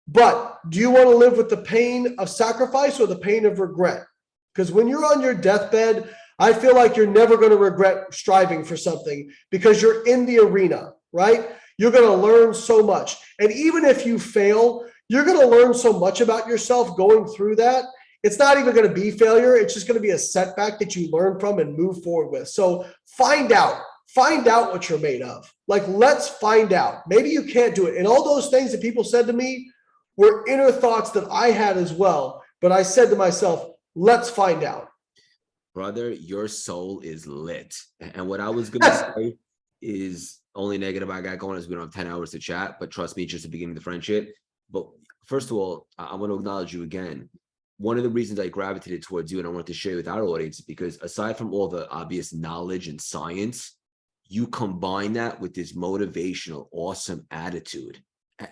Speaker 2: But do you want to live with the pain of sacrifice or the pain of regret? Because when you're on your deathbed, I feel like you're never going to regret striving for something because you're in the arena, right? You're going to learn so much. And even if you fail, you're going to learn so much about yourself going through that. It's not even going to be failure. It's just going to be a setback that you learn from and move forward with. So find out what you're made of. Like, let's find out. Maybe you can't do it. And all those things that people said to me were inner thoughts that I had as well. But I said to myself, let's find out.
Speaker 1: Brother, your soul is lit. And what I was going to say is only negative I got going is we don't have 10 hours to chat, but trust me, it's just the beginning of the friendship. But first of all, I want to acknowledge you again. One of the reasons I gravitated towards you and I wanted to share with our audience is because aside from all the obvious knowledge and science, you combine that with this motivational, awesome attitude.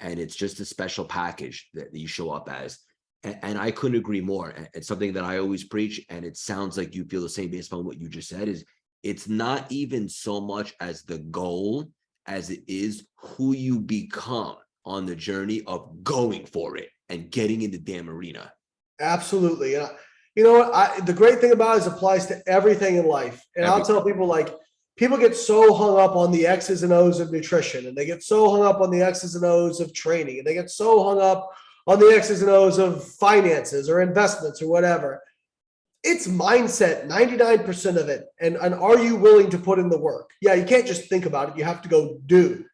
Speaker 1: And it's just a special package that you show up as. And I couldn't agree more. It's something that I always preach, and it sounds like you feel the same based on what you just said, is it's not even so much as the goal as it is who you become on the journey of going for it and getting in the damn arena.
Speaker 2: Absolutely. You know what? The great thing about it is it applies to everything in life. And I'll tell people, like, people get so hung up on the X's and O's of nutrition, and they get so hung up on the X's and O's of training, and they get so hung up on the X's and O's of finances or investments or whatever. It's mindset, 99% of it. And are you willing to put in the work? Yeah, you can't just think about it. You have to go do.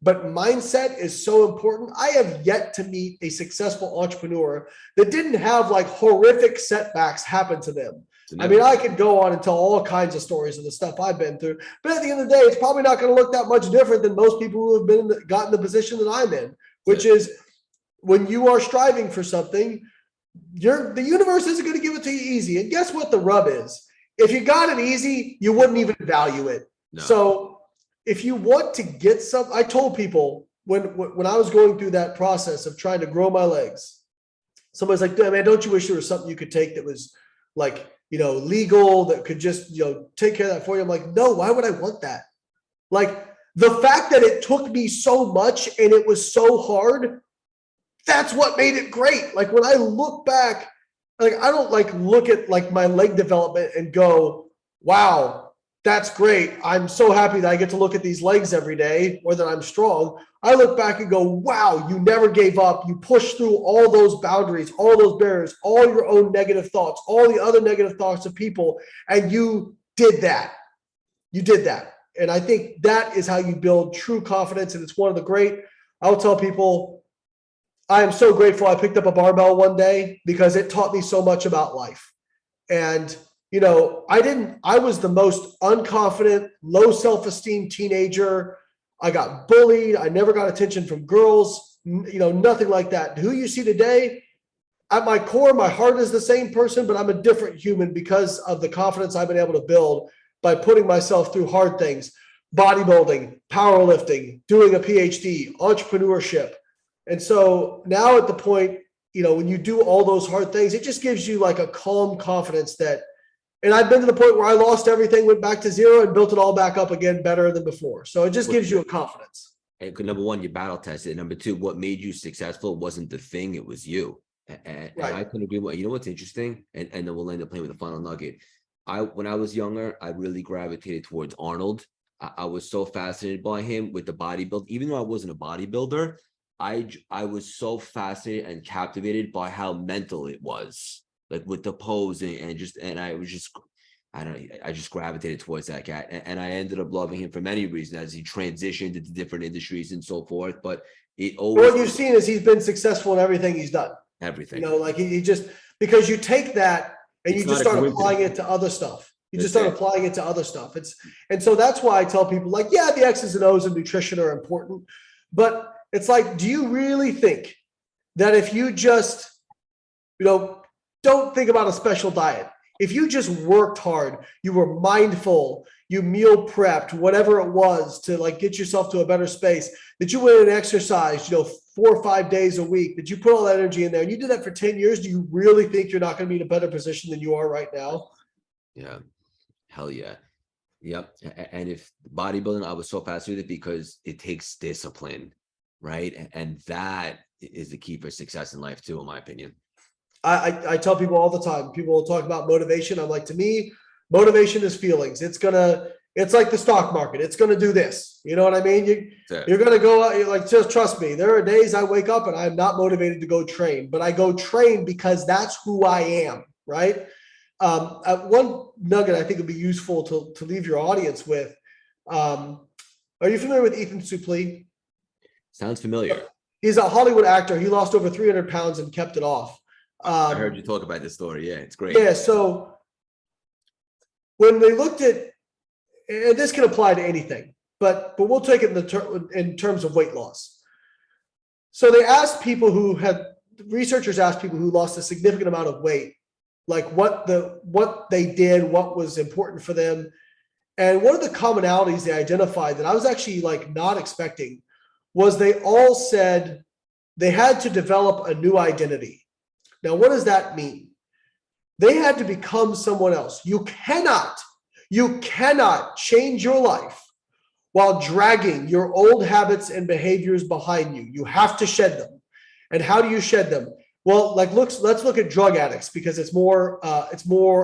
Speaker 2: But mindset is so important. I have yet to meet a successful entrepreneur that didn't have like horrific setbacks happen to them. I mean, I could go on and tell all kinds of stories of the stuff I've been through, but at the end of the day, it's probably not going to look that much different than most people who have gotten the position that I'm in, which is when you are striving for something, the universe isn't going to give it to you easy. And guess what the rub is? If you got it easy, you wouldn't even value it. No. So if you want to get something, I told people when I was going through that process of trying to grow my legs, somebody's like, "Damn, man, don't you wish there was something you could take that was like, legal, that could just, take care of that for you?" I'm like, no, why would I want that? Like, the fact that it took me so much and it was so hard, that's what made it great. Like, when I look back, like, I don't like look at like my leg development and go, wow, that's great. I'm so happy that I get to look at these legs every day, or that I'm strong. I look back and go, wow, you never gave up. You pushed through all those boundaries, all those barriers, all your own negative thoughts, all the other negative thoughts of people. And you did that. You did that. And I think that is how you build true confidence. And it's one of the great, I'll tell people, I am so grateful I picked up a barbell one day because it taught me so much about life. And I was the most unconfident, low self-esteem teenager. I got bullied. I never got attention from girls, nothing like that. Who you see today, at my core, my heart is the same person, but I'm a different human because of the confidence I've been able to build by putting myself through hard things, bodybuilding, powerlifting, doing a PhD, entrepreneurship. And so now at the point, when you do all those hard things, it just gives you like a calm confidence that, and I've been to the point where I lost everything, went back to zero, and built it all back up again better than before. So it just gives you a confidence.
Speaker 1: And number one, you battle tested. Number two, what made you successful wasn't the thing, it was you. And I couldn't agree more. You know what's interesting? And then we'll end up playing with the final nugget. When I was younger, I really gravitated towards Arnold. I was so fascinated by him with the bodybuilding. Even though I wasn't a bodybuilder, I was so fascinated and captivated by how mental it was, like with the posing and I just gravitated towards that guy, and I ended up loving him for many reasons as he transitioned into different industries and so forth. But it always
Speaker 2: what you've seen is he's been successful in everything he's done.
Speaker 1: everything.
Speaker 2: You know, like he just, because you take that and
Speaker 1: It's
Speaker 2: you
Speaker 1: not
Speaker 2: just
Speaker 1: a
Speaker 2: start
Speaker 1: coincidence.
Speaker 2: applying it to other stuff. You just
Speaker 1: That's
Speaker 2: start
Speaker 1: it.
Speaker 2: applying it to other stuff. And so that's why I tell people, like, yeah, the X's and O's of nutrition are important, but it's like, do you really think that if you just, you know, don't think about a special diet, if you just worked hard, you were mindful, you meal prepped, whatever it was to like get yourself to a better space, that you went and exercised, you know, 4 or 5 days a week, that you put all that energy in there and you did that for 10 years, do you really think you're not going to be in a better position than you are right now?
Speaker 1: Yeah. Hell yeah. Yep. And if bodybuilding, I was so fascinated because it takes discipline, right? And that is the key for success in life too, in my opinion.
Speaker 2: I tell people all the time, people will talk about motivation. I'm like, to me, motivation is feelings. It's like the stock market. It's going to do this. You know what I mean? You're going to go out, you're like, just trust me. There are days I wake up and I'm not motivated to go train, but I go train because that's who I am. Right. One nugget I think would be useful to leave your audience with. Are you familiar with Ethan Suplee?
Speaker 1: Sounds familiar.
Speaker 2: He's a Hollywood actor. He lost over 300 pounds and kept it off.
Speaker 1: I heard you talk about this story. Yeah, it's great.
Speaker 2: Yeah. So when they looked at, and this can apply to anything, but we'll take it in terms of weight loss. So they asked people researchers asked people who lost a significant amount of weight, like what they did, what was important for them. And one of the commonalities they identified that I was actually like not expecting was they all said they had to develop a new identity. Now, what does that mean? They had to become someone else. You cannot change your life while dragging your old habits and behaviors behind you. You have to shed them. And how do you shed them? Well, like let's look at drug addicts because it's more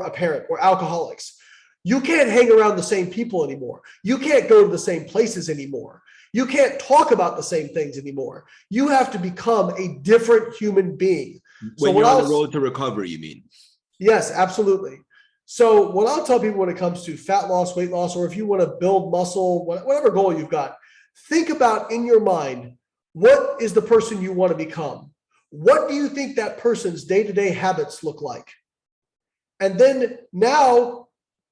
Speaker 2: apparent, or alcoholics. You can't hang around the same people anymore. You can't go to the same places anymore. You can't talk about the same things anymore. You have to become a different human being.
Speaker 1: When you're on the road to recovery, you mean?
Speaker 2: Yes, absolutely. So what I'll tell people when it comes to fat loss, weight loss, or if you want to build muscle, whatever goal you've got, think about in your mind, what is the person you want to become? What do you think that person's day-to-day habits look like? And then now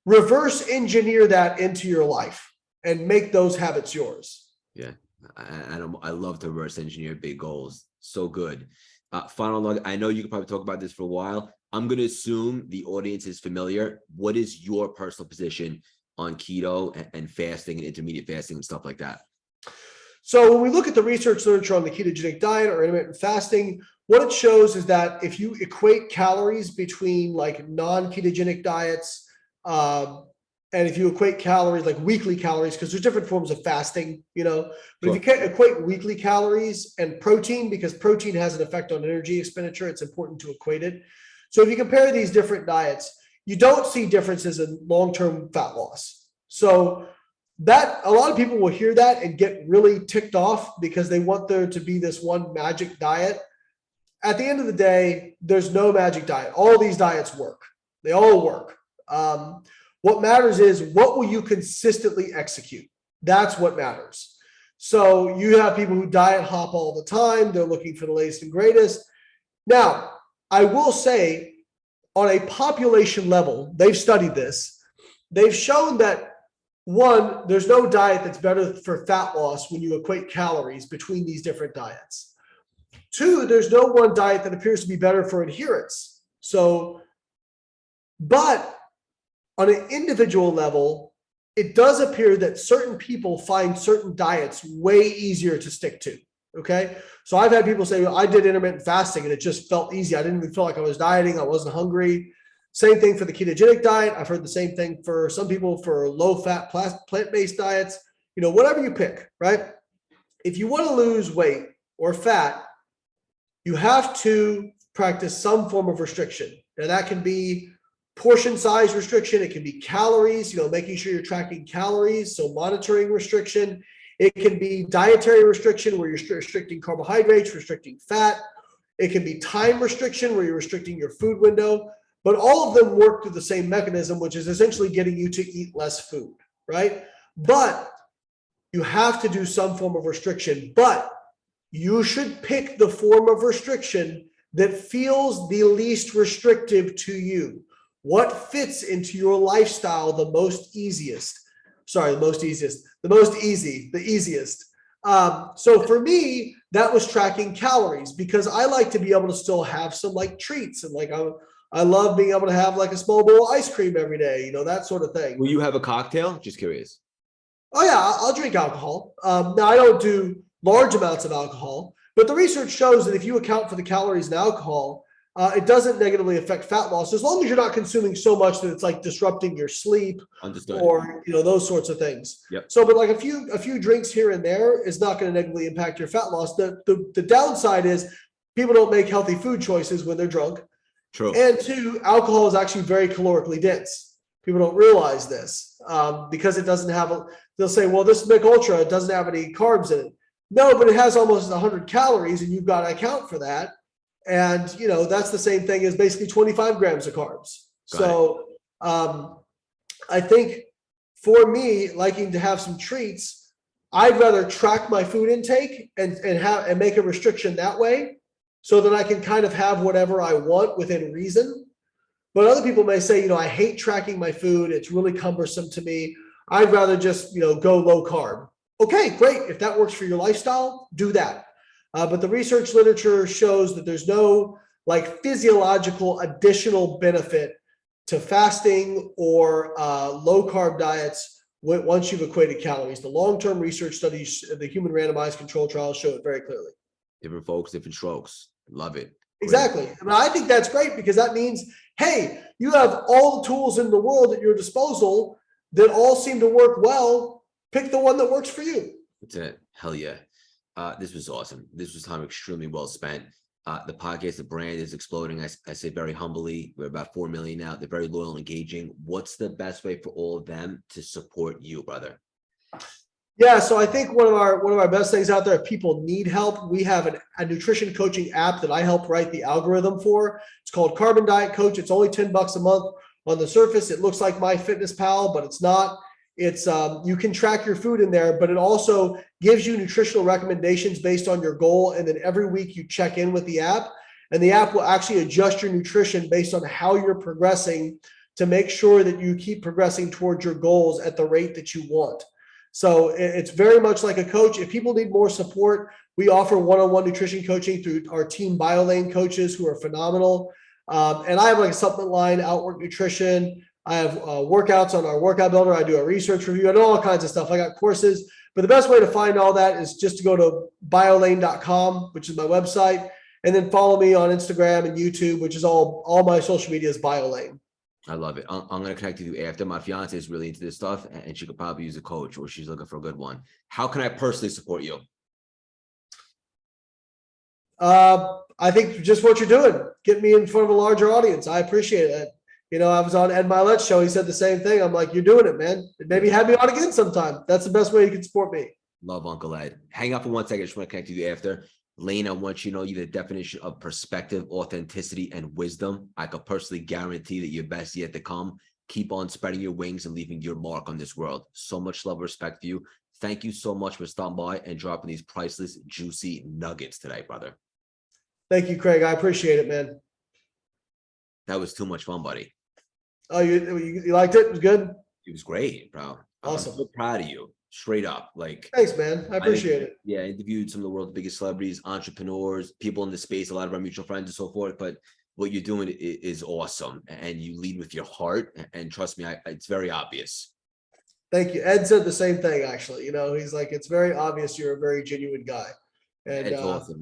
Speaker 2: reverse engineer that into your life and make those habits yours.
Speaker 1: Yeah. I love to reverse engineer big goals. So good. Final nugget. I know you could probably talk about this for a while. I'm going to assume the audience is familiar. What is your personal position on keto and fasting and intermediate fasting and stuff like that?
Speaker 2: So when we look at the research literature on the ketogenic diet or intermittent fasting, what it shows is that if you equate calories between like non-ketogenic diets, and if you equate calories, like weekly calories, because there's different forms of fasting, you know, but if you can't equate weekly calories and protein, because protein has an effect on energy expenditure, it's important to equate it. So if you compare these different diets, you don't see differences in long-term fat loss. So that a lot of people will hear that and get really ticked off because they want there to be this one magic diet. At the end of the day, there's no magic diet. All these diets work. They all work. What matters is what will you consistently execute? That's what matters. So you have people who diet hop all the time. They're looking for the latest and greatest. Now, I will say on a population level, they've studied this. They've shown that one, there's no diet that's better for fat loss when you equate calories between these different diets. Two, there's no one diet that appears to be better for adherence. So, but on an individual level, it does appear that certain people find certain diets way easier to stick to. Okay. So I've had people say, well, I did intermittent fasting and it just felt easy. I didn't even feel like I was dieting. I wasn't hungry. Same thing for the ketogenic diet. I've heard the same thing for some people for low fat plant-based diets, you know, whatever you pick, right? If you want to lose weight or fat, you have to practice some form of restriction. Now that can be portion size restriction. It can be calories, you know, making sure you're tracking calories. So monitoring restriction. It can be dietary restriction where you're restricting carbohydrates, restricting fat. It can be time restriction where you're restricting your food window. But all of them work through the same mechanism, which is essentially getting you to eat less food, right? But you have to do some form of restriction, but you should pick the form of restriction that feels the least restrictive to you. What fits into your lifestyle the most easiest? Sorry, the most easiest, the most easy, the easiest. So for me, that was tracking calories because I like to be able to still have some like treats and like I love being able to have like a small bowl of ice cream every day, you know, that sort of thing.
Speaker 1: Will you have a cocktail? Just curious.
Speaker 2: Oh yeah, I'll drink alcohol. Now I don't do large amounts of alcohol, but the research shows that if you account for the calories in alcohol, it doesn't negatively affect fat loss as long as you're not consuming so much that it's like disrupting your sleep.
Speaker 1: Understood.
Speaker 2: Or you know those sorts of things.
Speaker 1: Yep.
Speaker 2: So, but like a few drinks here and there is not going to negatively impact your fat loss. The downside is people don't make healthy food choices when they're drunk.
Speaker 1: True.
Speaker 2: And two, alcohol is actually very calorically dense. People don't realize this because it doesn't have they'll say, well, this Mick Ultra, it doesn't have any carbs in it. No, but it has almost 100 calories and you've got to account for that. And, you know, that's the same thing as basically 25 grams of carbs. So I think for me, liking to have some treats, I'd rather track my food intake and make a restriction that way so that I can kind of have whatever I want within reason. But other people may say, you know, I hate tracking my food. It's really cumbersome to me. I'd rather just, you know, go low carb. Okay, great. If that works for your lifestyle, do that. But the research literature shows that there's no like physiological additional benefit to fasting or low carb diets once you've equated calories. The long-term research studies, the human randomized control trials show it very clearly.
Speaker 1: Different folks, different strokes. Love it.
Speaker 2: Exactly. I mean, I think that's great because that means, hey, you have all the tools in the world at your disposal that all seem to work well. Pick the one that works for you.
Speaker 1: That's it. Hell yeah. This was awesome. This was time extremely well spent. The podcast, the brand is exploding. I say very humbly, we're about 4 million now. They're very loyal and engaging. What's the best way for all of them to support you, brother?
Speaker 2: Yeah, so I think one of our best things out there, if people need help, we have a nutrition coaching app that I help write the algorithm for. It's called Carbon Diet Coach. It's only $10 a month. On the surface, it looks like MyFitnessPal, but it's not. It's you can track your food in there, but it also gives you nutritional recommendations based on your goal. And then every week you check in with the app, and the app will actually adjust your nutrition based on how you're progressing to make sure that you keep progressing towards your goals at the rate that you want. So it's very much like a coach. If people need more support, we offer one-on-one nutrition coaching through our team Layne coaches who are phenomenal. And I have like a supplement line, Outwork Nutrition. I have workouts on our workout builder. I do a research review. I do all kinds of stuff. I got courses, but the best way to find all that is just to go to biolayne.com, which is my website, and then follow me on Instagram and YouTube, which is all my social media is Biolayne.
Speaker 1: I love it. I'm going to connect with you after. My fiance is really into this stuff and she could probably use a coach or she's looking for a good one. How can I personally support you?
Speaker 2: I think just what you're doing, get me in front of a larger audience. I appreciate it. You know, I was on Ed Milet's show. He said the same thing. I'm like, you're doing it, man. Maybe have me on again sometime. That's the best way you can support me.
Speaker 1: Love Uncle Ed. Hang up for 1 second. I just want to connect with you after. Layne, I want you to know you're the definition of perspective, authenticity, and wisdom. I could personally guarantee that your best yet to come. Keep on spreading your wings and leaving your mark on this world. So much love and respect for you. Thank you so much for stopping by and dropping these priceless, juicy nuggets today, brother.
Speaker 2: Thank you, Craig. I appreciate it, man.
Speaker 1: That was too much fun, buddy.
Speaker 2: Oh, you liked it? It was good?
Speaker 1: It was great, bro.
Speaker 2: Awesome.
Speaker 1: I'm so proud of you. Straight up. Like,
Speaker 2: thanks, man. I appreciate it.
Speaker 1: Yeah, I interviewed some of the world's biggest celebrities, entrepreneurs, people in the space, a lot of our mutual friends and so forth. But what you're doing is awesome. And you lead with your heart. And trust me, it's very obvious.
Speaker 2: Thank you. Ed said the same thing, actually. You know, he's like, it's very obvious you're a very genuine guy. And
Speaker 1: awesome,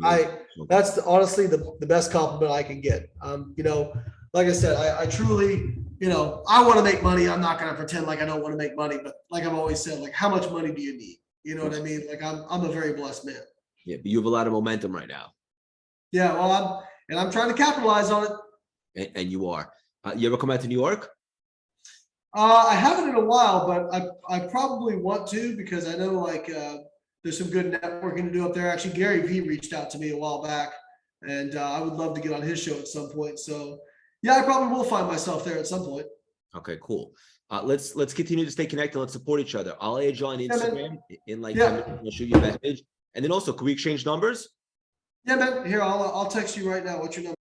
Speaker 2: that's honestly the best compliment I can get. You know, like I said, I truly, you know, I want to make money. I'm not going to pretend like I don't want to make money, but like I've always said, like, how much money do you need? You know what I mean? Like I'm a very blessed man.
Speaker 1: Yeah, but you have a lot of momentum right now.
Speaker 2: Yeah, well, I'm trying to capitalize on
Speaker 1: it. And you are. You ever come out to New York?
Speaker 2: I haven't in a while, but I probably want to because I know like there's some good networking to do up there. Actually, Gary Vee reached out to me a while back, and I would love to get on his show at some point. So yeah, I probably will find myself there at some point.
Speaker 1: Okay, cool. Let's continue to stay connected. Let's support each other. I'll add you on Instagram in like 10 minutes. I'll shoot you a message. And then also, can we exchange numbers?
Speaker 2: Yeah, man. Here, I'll text you right now. What's your number?